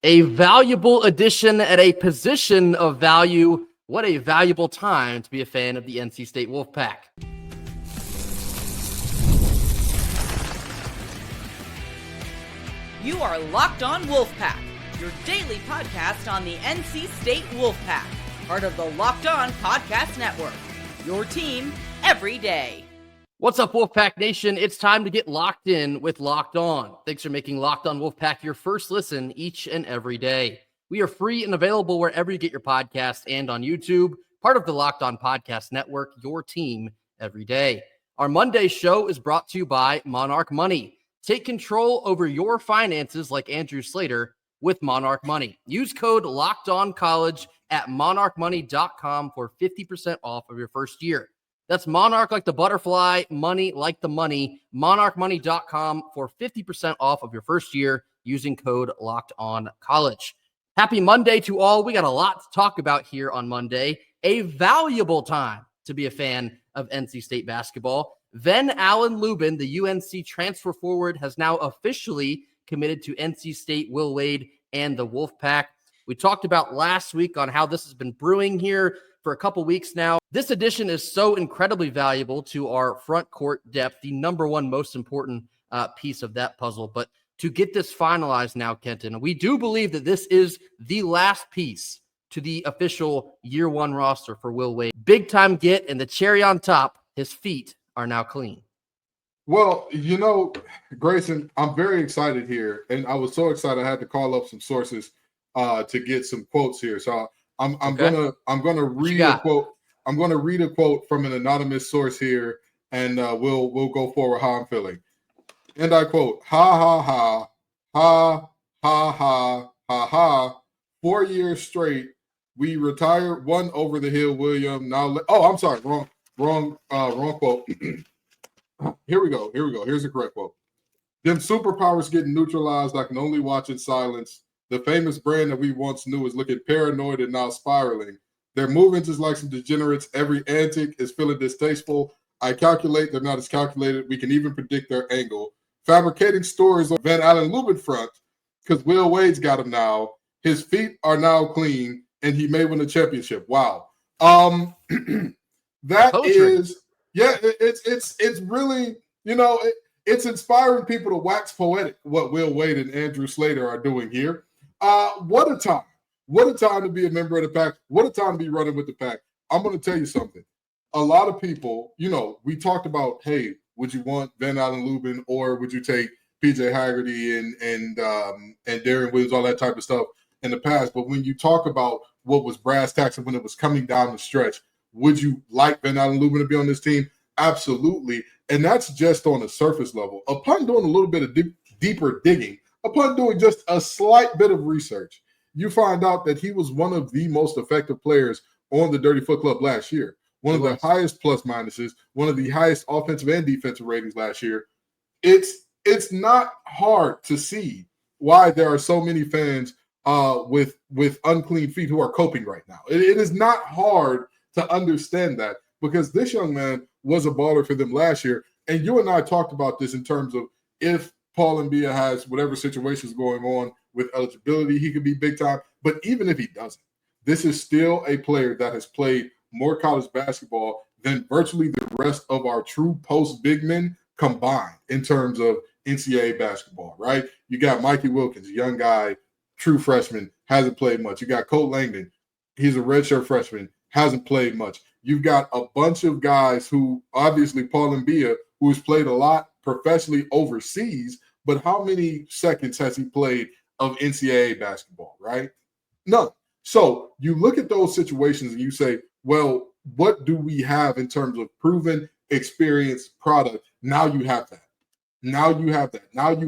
A valuable addition at a position of value. What a valuable time to be a fan of the NC State Wolfpack. You are Locked On Wolfpack, your daily podcast on the NC State Wolfpack, part of the Locked On Podcast Network, your team every day. What's up, Wolfpack Nation? It's time to get locked in with Locked On. Thanks for making Locked On Wolfpack your first listen each and every day. We are free and available wherever you get your podcast and on YouTube, part of the Locked On Podcast Network, your team every day. Our Monday show is brought to you by Monarch Money. Take control over your finances like Andrew Slater with Monarch Money. Use code LOCKEDONCollege at monarchmoney.com for 50% off of your first year. That's Monarch like the butterfly, money like the money, monarchmoney.com for 50% off of your first year using code LOCKEDONCollege. Happy Monday to all. We got a lot to talk about here on Monday. A valuable time to be a fan of NC State basketball. Ven-Allen Lubin, the UNC transfer forward, has now officially committed to NC State, Will Wade, and the Wolfpack. We talked about last week on how this has been brewing here for a couple weeks now. This addition is so incredibly valuable to our front court depth, the number one most important piece of that puzzle. But to get this finalized now, Kenton, we do believe that this is the last piece to the official year one roster for Will Wade. Big time get, and the cherry on top, his feet are now clean. Well, you know, Grayson, I'm very excited here, and I was so excited I had to call up some sources to get some quotes here. So I'm gonna read a quote. I'm gonna read a quote from an anonymous source here, and we'll go forward how I'm feeling. And I quote: "Ha ha ha ha ha ha ha ha. 4 years straight, we retired one over the hill, William. Now, I'm sorry, wrong quote. Here we go. Here's the correct quote. Them superpowers getting neutralized. I can only watch in silence. The famous brand that we once knew is looking paranoid and now spiraling. Their movements is like some degenerates. Every antic is feeling distasteful. I calculate they're not as calculated. We can even predict their angle. Fabricating stories on Ven-Allen Lubin front because Will Wade's got him now. His feet are now clean, and he may win a championship. Wow. That is, yeah, it's really, you know, it's inspiring people to wax poetic what Will Wade and Andrew Slater are doing here. What a time. What a time to be a member of the pack. What a time to be running with the pack. I'm going to tell you something. A lot of people, you know, we talked about, hey, would you want Ven-Allen Lubin or would you take PJ Haggerty and Darren Williams, all that type of stuff in the past. But when you talk about what was brass tacks and when it was coming down the stretch, would you like Ven-Allen Lubin to be on this team? Absolutely. And that's just on the surface level. Upon doing a little bit of deeper digging, upon doing just a slight bit of research, you find out that he was one of the most effective players on the Dirty Foot Club last year. One of the highest plus minuses, one of the highest offensive and defensive ratings last year. It's not hard to see why there are so many fans with unclean feet who are coping right now. It is not hard to understand that because this young man was a baller for them last year. And you and I talked about this in terms of if Paul Mbia has whatever situations going on with eligibility, he could be big time. But even if he doesn't, this is still a player that has played more college basketball than virtually the rest of our true post big men combined in terms of NCAA basketball, right? You got Mikey Wilkins, a young guy, true freshman, hasn't played much. You got Colt Langdon. He's a redshirt freshman, hasn't played much. You've got a bunch of guys who, obviously Paul Mbia, who's played a lot professionally overseas, but how many seconds has he played of NCAA basketball, right? None. So you look at those situations and you say, well, what do we have in terms of proven experience product? Now you have that. Now you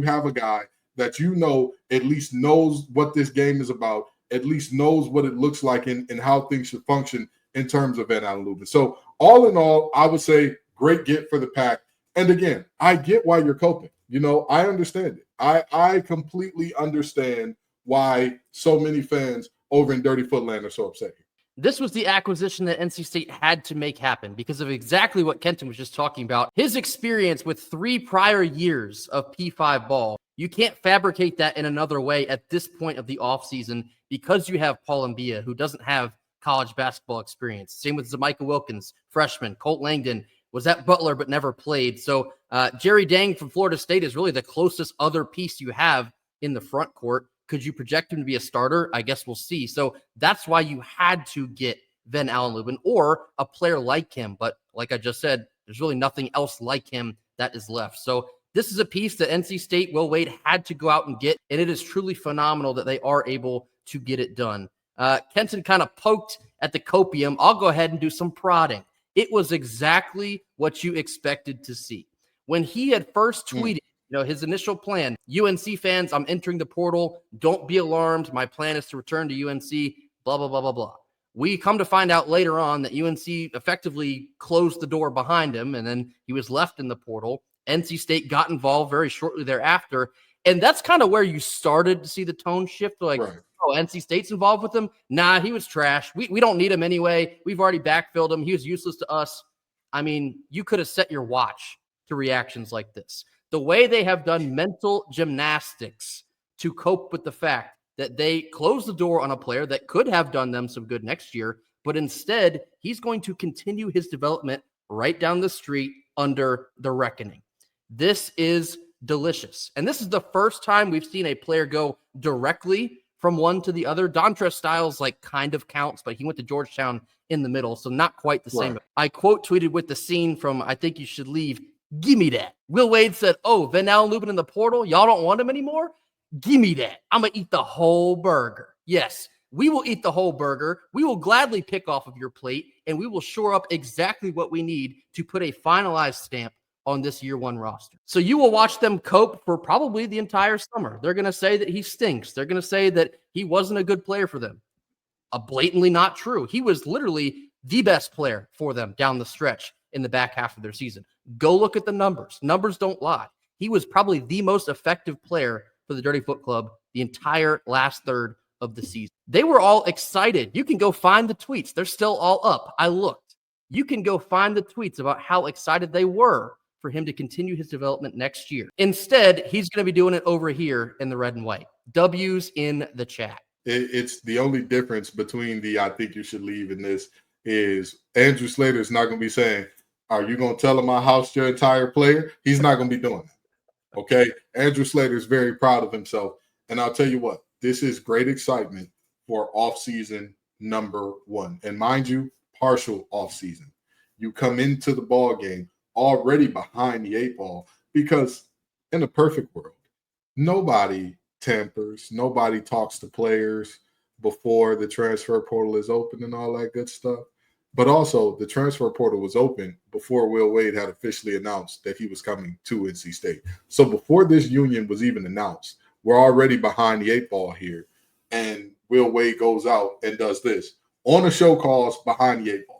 have a guy that you know at least knows what this game is about, at least knows what it looks like and how things should function in terms of Ven-Allen Lubin. So all in all, I would say great get for the pack. And again, I get why you're coping. You know, I understand it. I completely understand why so many fans over in Dirty Footland are so upset here. This was the acquisition that NC State had to make happen because of exactly what Kenton was just talking about. His experience with 3 prior years of P5 ball. You can't fabricate that in another way at this point of the offseason because you have Paul Mbia, who doesn't have college basketball experience. Same with Zamika Wilkins, freshman. Colt Langdon was at Butler but never played. So Jerry Dang from Florida State is really the closest other piece you have in the front court. Could you project him to be a starter? I guess we'll see. So that's why you had to get Ven-Allen Lubin or a player like him. But like I just said, there's really nothing else like him that is left. So this is a piece that NC State, Will Wade, had to go out and get, and it is truly phenomenal that they are able to get it done. Kenton kind of poked at the copium. I'll go ahead and do some prodding. It was exactly what you expected to see. When he had first tweeted, his initial plan, UNC fans, I'm entering the portal. Don't be alarmed. My plan is to return to UNC, blah, blah, blah, blah, blah. We come to find out later on that UNC effectively closed the door behind him, and then he was left in the portal. NC State got involved very shortly thereafter. And that's kind of where you started to see the tone shift. Like, right. Oh, NC State's involved with him? Nah, he was trash. We don't need him anyway. We've already backfilled him. He was useless to us. I mean, you could have set your watch to reactions like this. The way they have done mental gymnastics to cope with the fact that they closed the door on a player that could have done them some good next year, but instead he's going to continue his development right down the street under the reckoning. This is delicious. And this is the first time we've seen a player go directly from one to the other. Dontrez Styles kind of counts, but he went to Georgetown in the middle, so not quite the same. I quote tweeted with the scene from I Think You Should Leave, "Give me that." Will Wade said, "Oh, Ven-Allen Lubin in the portal? Y'all don't want him anymore? Give me that. I'm going to eat the whole burger." Yes, we will eat the whole burger. We will gladly pick off of your plate, and we will shore up exactly what we need to put a finalized stamp on this year one roster. So you will watch them cope for probably the entire summer. They're going to say that he stinks. They're going to say that he wasn't a good player for them. Blatantly not true. He was literally the best player for them down the stretch in the back half of their season. Go look at the numbers. Numbers don't lie. He was probably the most effective player for the Dirty Foot Club the entire last third of the season. They were all excited. You can go find the tweets. They're still all up. I looked. You can go find the tweets about how excited they were for him to continue his development next year. Instead, he's going to be doing it over here in the red and white. W's in the chat. It's the only difference between the I Think You Should Leave in this is Andrew Slater is not going to be saying, "Are you going to tell him I housed your entire player?" He's not going to be doing that. Okay? Andrew Slater is very proud of himself. And I'll tell you what, this is great excitement for offseason number one. And mind you, partial offseason. You come into the ball game already behind the 8 ball because in a perfect world, nobody tampers, nobody talks to players before the transfer portal is open and all that good stuff. But also the transfer portal was open before Will Wade had officially announced that he was coming to NC State. So before this union was even announced, we're already behind the 8 ball here. And Will Wade goes out and does this on a show calls behind the 8 ball.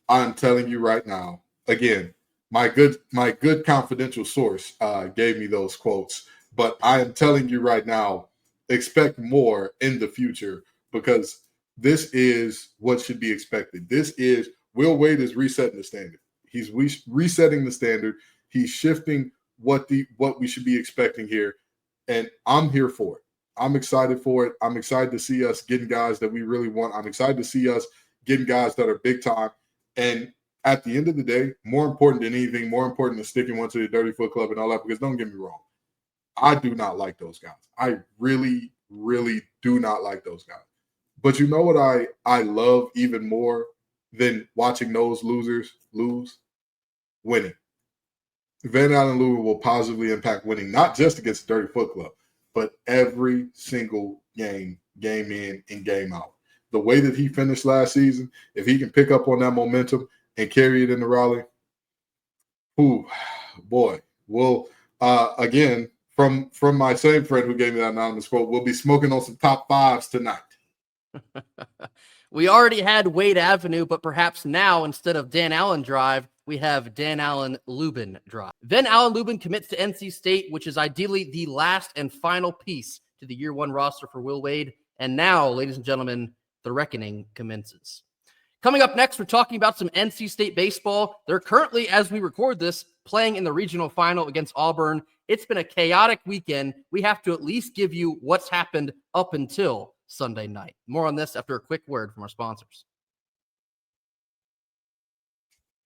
I'm telling you right now, again, my good confidential source gave me those quotes, but I am telling you right now, expect more in the future because this is what should be expected. This is Will Wade is resetting the standard. He's resetting the standard. He's shifting what we should be expecting here, and I'm here for it. I'm excited for it. I'm excited to see us getting guys that we really want. I'm excited to see us getting guys that are big time. And at the end of the day, more important than anything, more important than sticking one to the Dirty Foot Club and all that, because don't get me wrong, I do not like those guys. I really, really do not like those guys. But you know what I love even more than watching those losers lose? Winning. Ven-Allen Lubin will positively impact winning, not just against the Dirty Foot Club, but every single game in and game out. The way that he finished last season, if he can pick up on that momentum and carry it into Raleigh, boy, we'll again from my same friend who gave me that anonymous quote, we'll be smoking on some top 5s tonight. We already had Wade Avenue, but perhaps now instead of Dan Allen Drive, we have Ven-Allen Lubin Drive. Ven-Allen Lubin commits to NC State, which is ideally the last and final piece to the year one roster for Will Wade. And now, ladies and gentlemen, the reckoning commences. Coming up next, we're talking about some NC State baseball. They're currently, as we record this, playing in the regional final against Auburn. It's been a chaotic weekend. We have to at least give you what's happened up until Sunday night. More on this after a quick word from our sponsors.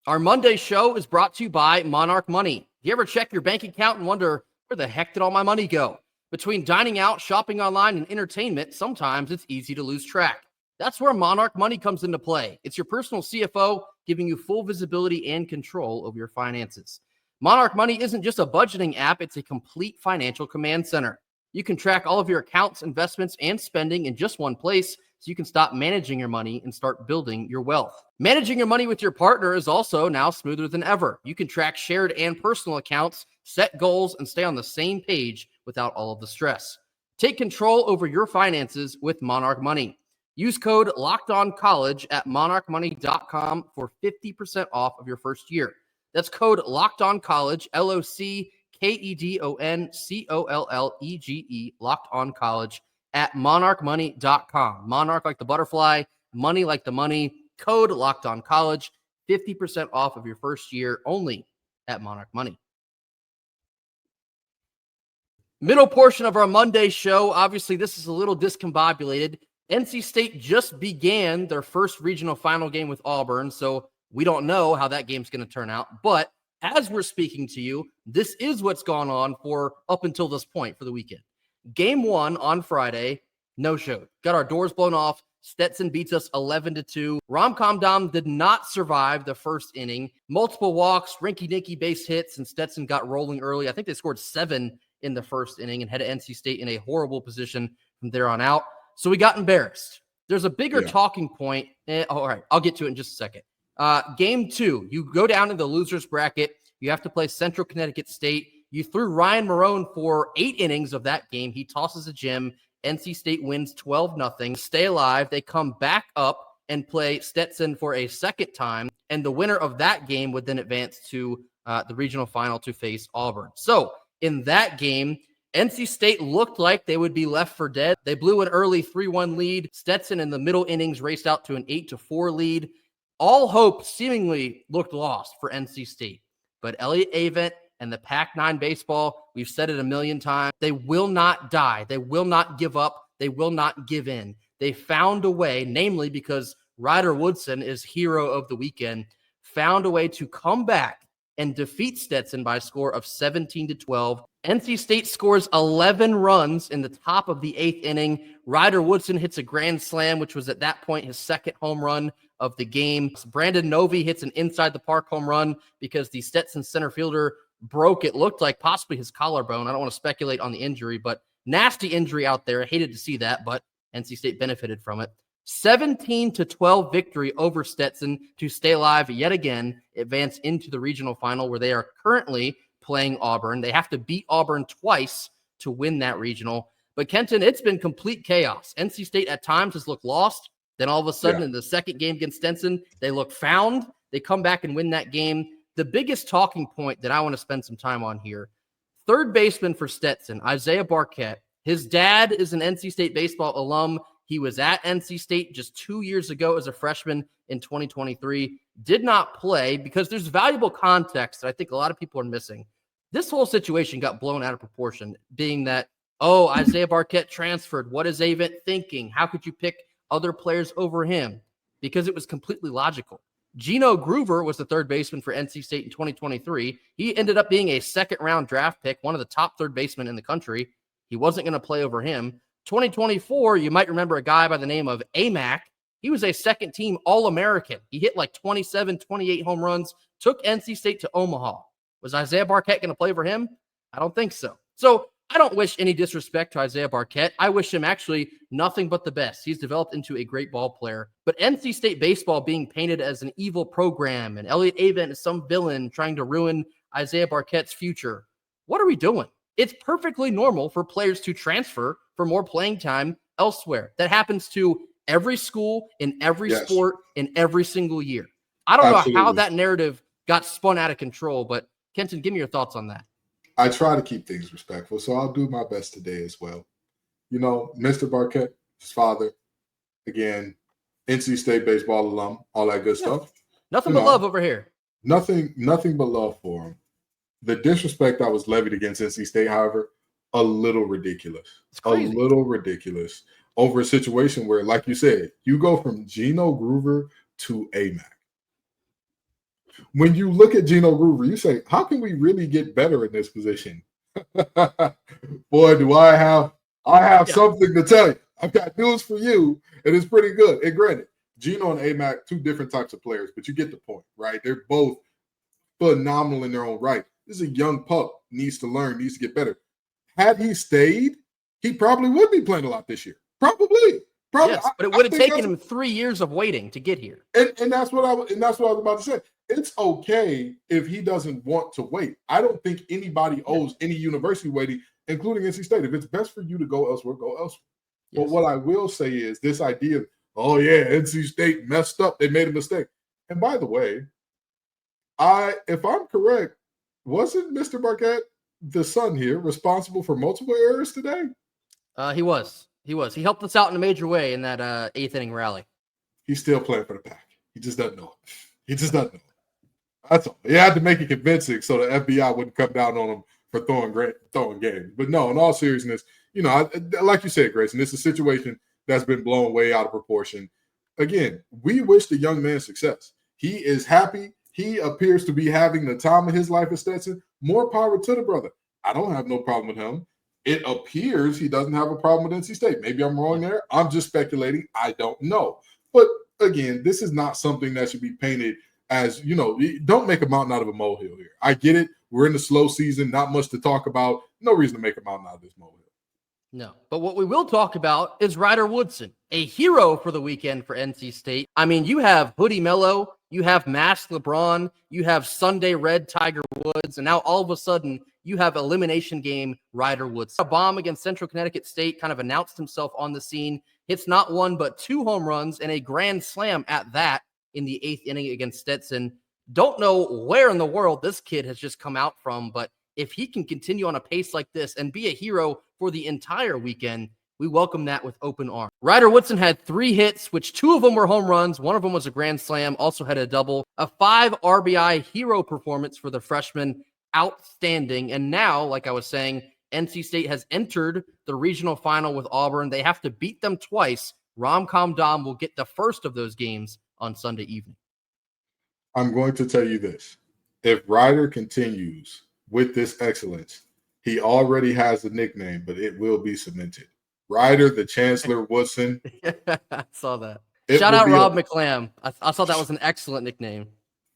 Our Monday show is brought to you by Monarch Money. Do you ever check your bank account and wonder, where the heck did all my money go? Between dining out, shopping online, and entertainment, sometimes it's easy to lose track. That's where Monarch Money comes into play. It's your personal CFO giving you full visibility and control over your finances. Monarch Money isn't just a budgeting app, it's a complete financial command center. You can track all of your accounts, investments, and spending in just one place, so you can stop managing your money and start building your wealth. Managing your money with your partner is also now smoother than ever. You can track shared and personal accounts, set goals, and stay on the same page without all of the stress. Take control over your finances with Monarch Money. Use code LOCKEDONCollege at monarchmoney.com for 50% off of your first year. That's code LOCKEDONCollege, LOCKEDONCOLLEGE, LOCKEDONCollege at monarchmoney.com. Monarch like the butterfly, money like the money. Code LOCKEDONCollege, 50% off of your first year only at Monarch Money. Middle portion of our Monday show. Obviously, this is a little discombobulated. NC State just began their first regional final game with Auburn, so we don't know how that game's going to turn out. But as we're speaking to you, this is what's gone on for up until this point for the weekend. Game 1 on Friday, no show. Got our doors blown off. Stetson beats us 11-2. Rom-Com Dom did not survive the first inning. Multiple walks, rinky-dinky base hits, and Stetson got rolling early. I think they scored 7 in the first inning and had NC State in a horrible position from there on out. So we got embarrassed. There's a bigger talking point. All right, I'll get to it in just a second. Game 2, you go down in the loser's bracket. You have to play Central Connecticut State. You threw Ryan Marone for 8 innings of that game. He tosses a gem. NC State wins 12-0. Stay alive. They come back up and play Stetson for a second time. And the winner of that game would then advance to the regional final to face Auburn. So in that game, NC State looked like they would be left for dead. They blew an early 3-1 lead. Stetson in the middle innings raced out to an 8-4 lead. All hope seemingly looked lost for NC State. But Elliott Avent and the Pac-9 baseball, we've said it a million times, they will not die. They will not give up. They will not give in. They found a way, namely because Ryder Woodson is hero of the weekend, found a way to come back and defeat Stetson by a score of 17-12. NC State scores 11 runs in the top of the 8th inning. Ryder Woodson hits a grand slam, which was at that point his second home run of the game. Brandon Novy hits an inside the park home run because the Stetson center fielder broke, it looked like possibly his collarbone. I don't want to speculate on the injury, but nasty injury out there. I hated to see that, but NC State benefited from it. 17-12 victory over Stetson to stay alive yet again, advance into the regional final where they are currently playing Auburn. They have to beat Auburn twice to win that regional. But Kenton, it's been complete chaos. NC State at times has looked lost. Then all of a sudden in the second game against Stetson, they look found. They come back and win that game. The biggest talking point that I want to spend some time on here, third baseman for Stetson, Isaiah Barquette. His dad is an NC State baseball alum. He was at NC State just 2 years ago as a freshman in 2023. Did not play because there's valuable context that I think a lot of people are missing. This whole situation got blown out of proportion, being that, Isaiah Barquette transferred. What is Avent thinking? How could you pick other players over him? Because it was completely logical. Gino Groover was the third baseman for NC State in 2023. He ended up being a second-round draft pick, one of the top third basemen in the country. He wasn't going to play over him. 2024, you might remember a guy by the name of Amac. He was a second-team All-American. He hit like 27, 28 home runs, took NC State to Omaha. Was Isaiah Barquette going to play for him? I don't think so. So I don't wish any disrespect to Isaiah Barquette. I wish him actually nothing but the best. He's developed into a great ball player. But NC State baseball being painted as an evil program and Elliott Avent is some villain trying to ruin Isaiah Barquette's future. What are we doing? It's perfectly normal for players to transfer for more playing time elsewhere. That happens to every school in every sport in every single year. I don't know how that narrative got spun out of control, but Kenton, give me your thoughts on that. I try to keep things respectful, so I'll do my best today as well. You know, Mr. Barquette, his father, again, NC State baseball alum, all that good stuff. Nothing but love over here. Nothing but love for him. The disrespect that was levied against NC State, however, a little ridiculous. It's crazy. A little ridiculous over a situation where, like you said, you go from Geno Groover to AMAC. When you look at Geno Groover, you say, how can we really get better in this position? Boy, do I have something to tell you. I've got news for you, and it's pretty good. And granted, Geno and AMAC, two different types of players, but you get the point, right? They're both phenomenal in their own right. This is a young pup, needs to learn, needs to get better. Had he stayed, he probably would be playing a lot this year. Probably. Yes, but it would have taken him 3 years of waiting to get here. And that's what I was about to say. It's okay if he doesn't want to wait. I don't think anybody owes any university waiting, including NC State. If it's best for you to go elsewhere, go elsewhere. Yes. But what I will say is this idea of, oh yeah, NC State messed up. They made a mistake. And by the way, if I'm correct, wasn't Mr. Marquette, the son here, responsible for multiple errors today? He was. He helped us out in a major way in that 8th inning rally. He's still playing for the Pack. He just doesn't know it. That's all. He had to make it convincing so the FBI wouldn't come down on him for throwing games. But no, in all seriousness, like you said, Grayson, it's a situation that's been blown way out of proportion. Again, we wish the young man success. He is happy. He appears to be having the time of his life at Stetson. More power to the brother. I don't have no problem with him. It appears he doesn't have a problem with NC State. Maybe I'm wrong there. I'm just speculating. I don't know. But again, this is not something that should be painted as, don't make a mountain out of a molehill here. I get it. We're in the slow season. Not much to talk about. No reason to make a mountain out of this molehill. No, but what we will talk about is Ryder Woodson, a hero for the weekend for NC State. I mean, you have Hoodie Mello, you have Masked LeBron, you have Sunday Red Tiger Woods, and now all of a sudden you have elimination game Ryder Woodson. A bomb against Central Connecticut State, kind of announced himself on the scene, hits not one but 2 home runs and a grand slam at that in the 8th inning against Stetson. Don't know where in the world this kid has just come out from, but if he can continue on a pace like this and be a hero for the entire weekend, we welcome that with open arms. Ryder Woodson had 3 hits, which 2 of them were home runs. 1 of them was a grand slam, also had a double. A 5 RBI hero performance for the freshman. Outstanding. And now, like I was saying, NC State has entered the regional final with Auburn. They have to beat them twice. Rom-Com Dom will get the first of those games on Sunday evening. I'm going to tell you this. If Ryder continues with this excellence, he already has a nickname, but it will be cemented. Ryder the Chancellor Woodson. I saw that. Shout out Rob McClam. I thought that was an excellent nickname.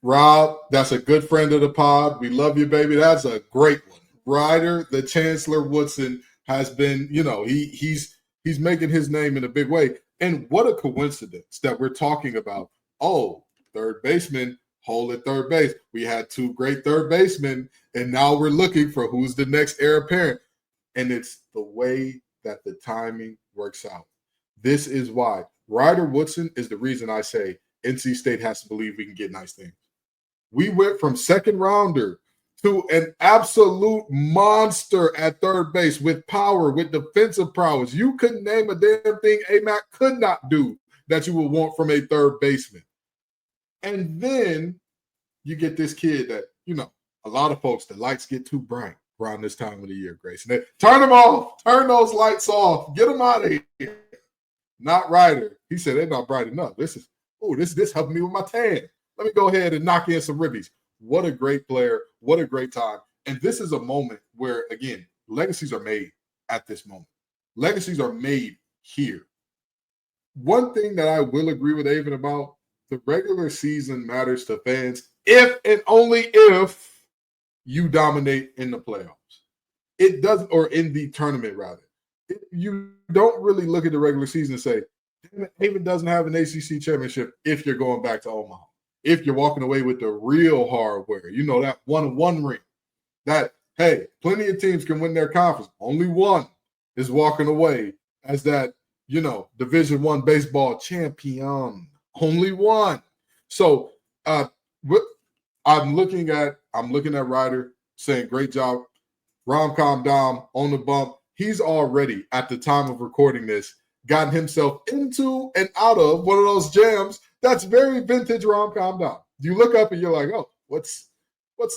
Rob, that's a good friend of the pod. We love you, baby. That's a great one. Ryder the Chancellor Woodson has been, he's making his name in a big way. And what a coincidence that we're talking about. Oh, third baseman, hold at third base. We had 2 great third basemen, and now we're looking for who's the next heir apparent. And it's the way that the timing works out. This is why Ryder Woodson is the reason I say NC State has to believe we can get nice things. We went from second rounder to an absolute monster at third base with power, with defensive prowess. You couldn't name a damn thing AMAC could not do that you would want from a third baseman. And then you get this kid that, a lot of folks, the lights get too bright around this time of the year, Grace. And they, turn them off. Turn those lights off. Get them out of here. Not Ryder. He said they're not bright enough. This helping me with my tan. Let me go ahead and knock in some ribbies. What a great player. What a great time. And this is a moment where, again, legacies are made at this moment. Legacies are made here. One thing that I will agree with Avon about, the regular season matters to fans if and only if you dominate in the playoffs. It doesn't, or in the tournament, rather. You don't really look at the regular season and say, Avon doesn't have an ACC championship if you're going back to Omaha. If you're walking away with the real hardware, that 1-1 ring. That, hey, plenty of teams can win their conference. Only one is walking away as that, Division I baseball champion. Only one. So I'm looking at Ryder saying, great job. Rom-Com Dom on the bump. He's already, at the time of recording this, gotten himself into and out of one of those jams that's very vintage rom-com doc. You look up and you're like, oh, what's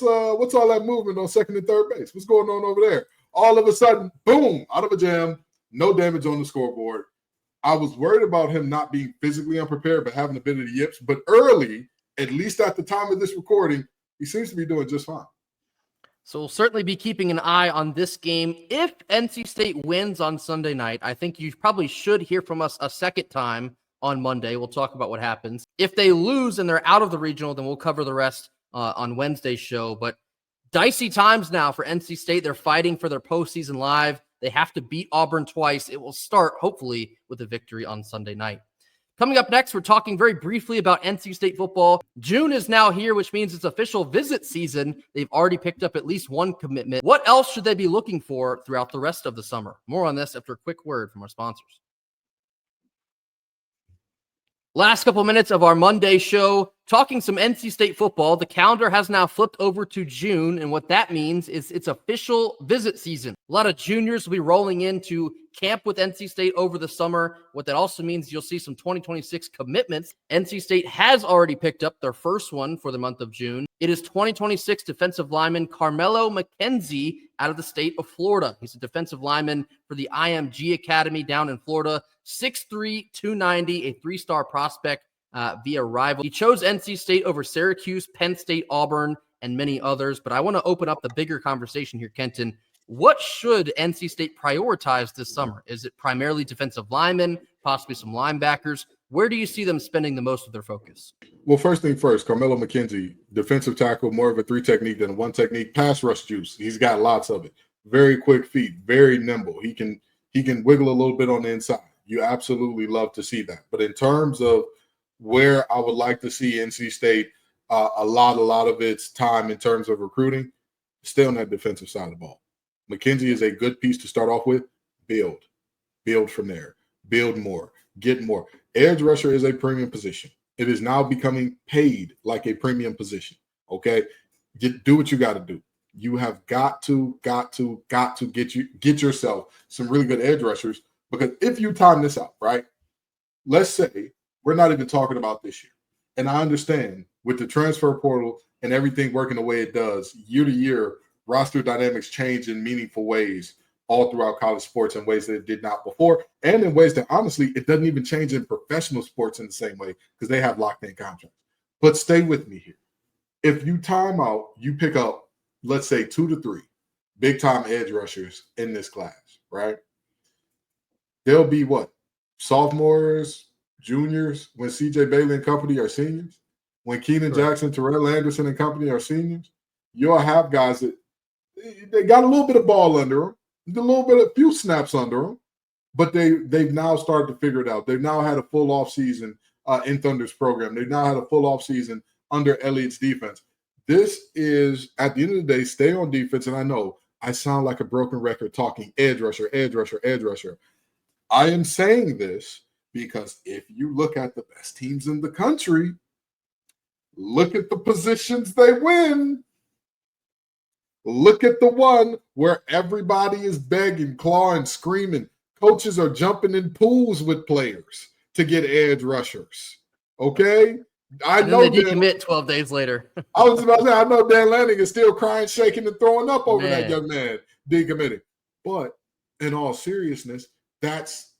all that movement on second and third base? What's going on over there? All of a sudden, boom, out of a jam, no damage on the scoreboard. I was worried about him not being physically unprepared, but having a bit of the yips. But early, at least at the time of this recording, he seems to be doing just fine. So we'll certainly be keeping an eye on this game. If NC State wins on Sunday night, I think you probably should hear from us a second time on Monday. We'll talk about what happens. If they lose and they're out of the regional, then we'll cover the rest on Wednesday's show. But dicey times now for NC State. They're fighting for their postseason live. They have to beat Auburn twice. It will start, hopefully, with a victory on Sunday night. Coming up next, we're talking very briefly about NC State football. June is now here, which means it's official visit season. They've already picked up at least one commitment. What else should they be looking for throughout the rest of the summer? More on this after a quick word from our sponsors. Last couple minutes of our Monday show, talking some NC State football. The calendar has now flipped over to June, and what that means is it's official visit season. A lot of juniors will be rolling into camp with NC State over the summer. What that also means, you'll see some 2026 commitments. NC State has already picked up their first one for the month of June. It is 2026 defensive lineman Carmelo McKenzie out of the state of Florida. He's a defensive lineman for the IMG Academy down in Florida. 6'3", 290, a three-star prospect via Rivalry. He chose NC State over Syracuse, Penn State, Auburn, and many others. But I want to open up the bigger conversation here, Kenton. What should NC State prioritize this summer? Is it primarily defensive linemen, possibly some linebackers? Where do you see them spending the most of their focus? Well, first thing first, Carmelo McKenzie, defensive tackle, more of a three technique than a one technique. Pass rush juice. He's got lots of it. Very quick feet, very nimble. He can wiggle a little bit on the inside. You absolutely love to see that. But in terms of where I would like to see NC State a lot of its time in terms of recruiting, stay on that defensive side of the ball. McKenzie is a good piece to start off with. Build from there. Build more. Get more. Edge rusher is a premium position. It is now becoming paid like a premium position. Okay? Do what you got to do. You have got to get yourself some really good edge rushers. Because if you time this out, right, let's say we're not even talking about this year. And I understand with the transfer portal and everything working the way it does, year to year, roster dynamics change in meaningful ways all throughout college sports in ways that it did not before, and in ways that, honestly, it doesn't even change in professional sports in the same way because they have locked-in contracts. But stay with me here. If you time out, you pick up, let's say, 2 to 3 big-time edge rushers in this class, right? They'll be what? Sophomores, juniors, when C.J. Bailey and company are seniors, when Keenan Jackson, Terrell Anderson and company are seniors, you'll have guys that they got a little bit of ball under them, a few snaps under them, but they've now started to figure it out. They've now had a full offseason in Thunder's program. They've now had a full offseason under Elliott's defense. This is, at the end of the day, stay on defense, and I know I sound like a broken record talking edge rusher. I am saying this because if you look at the best teams in the country, look at the positions they win. Look at the one where everybody is begging, clawing, screaming. Coaches are jumping in pools with players to get edge rushers. Okay? I know they decommit 12 days later. I was about to say, I know Dan Lanning is still crying, shaking, and throwing up over that young man decommitting. But in all seriousness, that's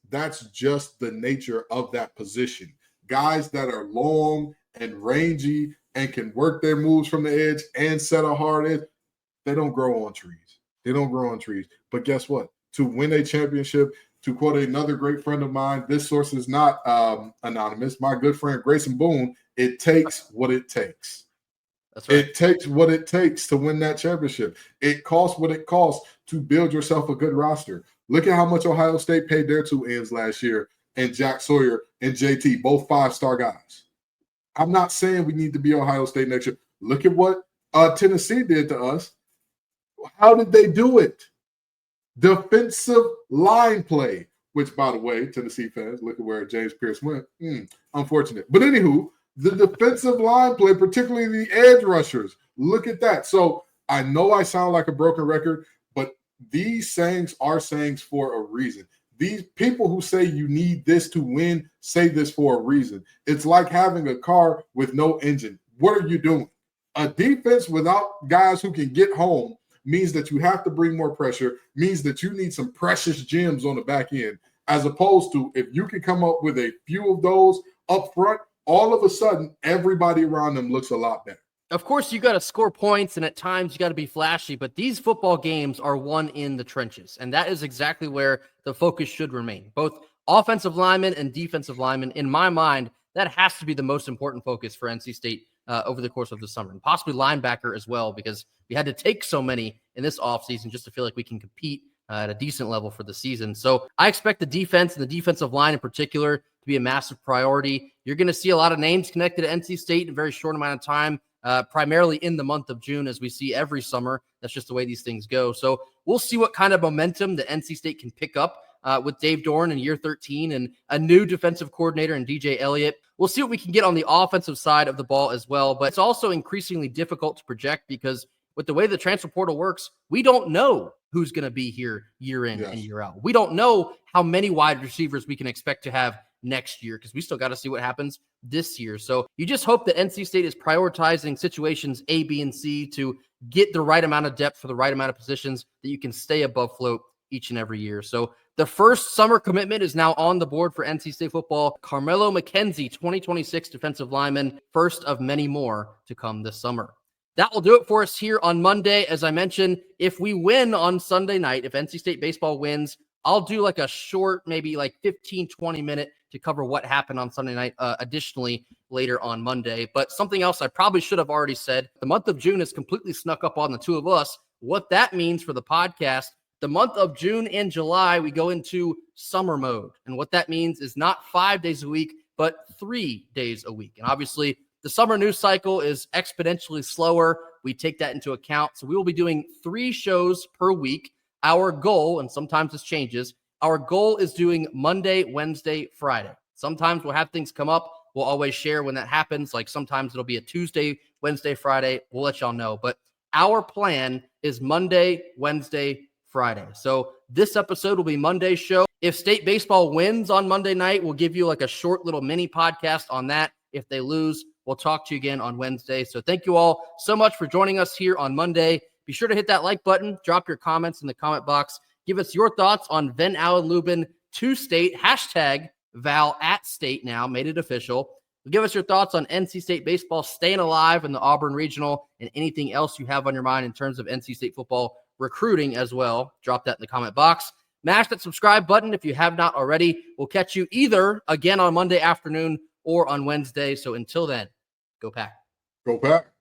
just the nature of that position. Guys that are long and rangy and can work their moves from the edge and set a hard edge, they don't grow on trees. But guess what? To win a championship, to quote another great friend of mine, this source is not anonymous, my good friend Grayson Boone, it takes what it takes. That's right. It takes what it takes to win that championship. It costs what it costs to build yourself a good roster. Look at how much Ohio State paid their two ends last year, and Jack Sawyer and JT, both 5-star guys. I'm not saying we need to be Ohio State next year. Look at what Tennessee did to us. How did they do it? Defensive line play, which, by the way, Tennessee fans, look at where James Pierce went. Unfortunate. But anywho, the defensive line play, particularly the edge rushers, look at that. So I know I sound like a broken record, but these sayings are sayings for a reason. These people who say you need this to win say this for a reason. It's like having a car with no engine. What are you doing? A defense without guys who can get home means that you have to bring more pressure, means that you need some precious gems on the back end, as opposed to if you can come up with a few of those up front, all of a sudden, everybody around them looks a lot better. Of course, you got to score points, and at times you got to be flashy, but these football games are won in the trenches, and that is exactly where the focus should remain. Both offensive linemen and defensive linemen, in my mind, that has to be the most important focus for NC State over the course of the summer, and possibly linebacker as well, because we had to take so many in this offseason just to feel like we can compete at a decent level for the season. So I expect the defense and the defensive line in particular to be a massive priority. You're going to see a lot of names connected to NC State in a very short amount of time. Primarily in the month of June, as we see every summer. That's just the way these things go. So we'll see what kind of momentum the NC State can pick up with Dave Doran in year 13 and a new defensive coordinator in DJ Elliott. We'll see what we can get on the offensive side of the ball as well. But it's also increasingly difficult to project because with the way the transfer portal works, we don't know who's going to be here year in and year out. We don't know how many wide receivers we can expect to have next year because we still got to see what happens this year. So you just hope that NC State is prioritizing situations A, B, and C to get the right amount of depth for the right amount of positions that you can stay above float each and every year. So the first summer commitment is now on the board for NC State football. Carmelo McKenzie, 2026 defensive lineman, first of many more to come this summer. That will do it for us here on Monday. As I mentioned, if we win on Sunday night, if NC State baseball wins, I'll do like a short, maybe like 15, 20 minute to cover what happened on Sunday night, additionally later on Monday. But something else I probably should have already said, the month of June has completely snuck up on the two of us. What that means for the podcast, the month of June and July, we go into summer mode. And what that means is not 5 days a week, but 3 days a week. And obviously the summer news cycle is exponentially slower. We take that into account. So we will be doing 3 shows per week. Our goal, and sometimes this changes, our goal is doing Monday, Wednesday, Friday. Sometimes we'll have things come up. We'll always share when that happens. Like sometimes it'll be a Tuesday, Wednesday, Friday. We'll let y'all know. But our plan is Monday, Wednesday, Friday. So this episode will be Monday's show. If State baseball wins on Monday night, we'll give you like a short little mini podcast on that. If they lose, we'll talk to you again on Wednesday. So thank you all so much for joining us here on Monday. Be sure to hit that like button. Drop your comments in the comment box. Give us your thoughts on Ven-Allen Lubin to State. Hashtag Val at State now. Made it official. Give us your thoughts on NC State baseball staying alive in the Auburn Regional and anything else you have on your mind in terms of NC State football recruiting as well. Drop that in the comment box. Mash that subscribe button if you have not already. We'll catch you either again on Monday afternoon or on Wednesday. So until then, go Pack. Go Pack.